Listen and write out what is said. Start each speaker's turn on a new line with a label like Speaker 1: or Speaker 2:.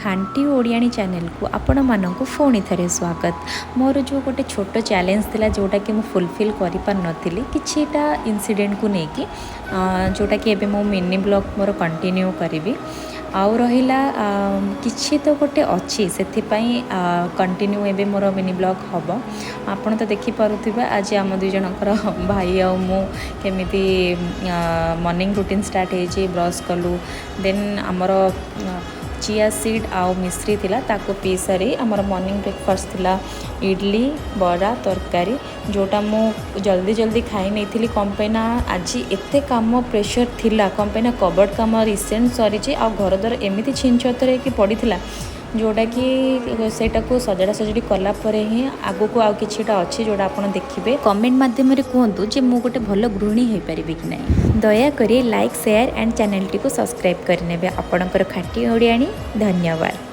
Speaker 1: खांटी ओडियाणी channel को आपण मानक पुणी थे स्वागत। मोर जो गोटे छोट चैलेंज थिला जोटा कि मुझे फुलफिल कर पार नी किटा इनसीडेंट को लेकिन जोटा कि एबे मो मिनी ब्लॉग मोर कंटिन्यू करी आउ रहिला किछि तो गोटे अच्छी से कंटिन्यू एबे मोर मिनी ब्लॉग हम आपन तो देखि पारुथिबा आज आम दुई जनकर भाई आ मु केमिति मॉर्निंग रूटीन स्टार्ट है ब्रश कलु देन आमर चिया सीड आउ मिश्री थिला ताको पी सारी आमर मॉर्निंग ब्रेकफास्ट थिला इडली बड़ा तरकारी जोटा मु जल्दी जल्दी खाई नहीं थी कम पैना आज एते काम प्रेशर थिला कम पैना कबर्ड काम रिसेंट सरी आ घर द्वार एमती छिन छतर कि पड़ा जोटा कि सेटा को सजड़ा सजड़ी कलापर ही आगो को आउ किछिटा अच्छी जोड़ा आपन देखिबे कमेंट माध्यम रे कहतु जे मु गोटे भल गृहिणी हो पारिबे कि नहीं। दया करी like share and channel T को सब्सक्राइब करने आपणकर खाटी ओडियाणी। धन्यवाद।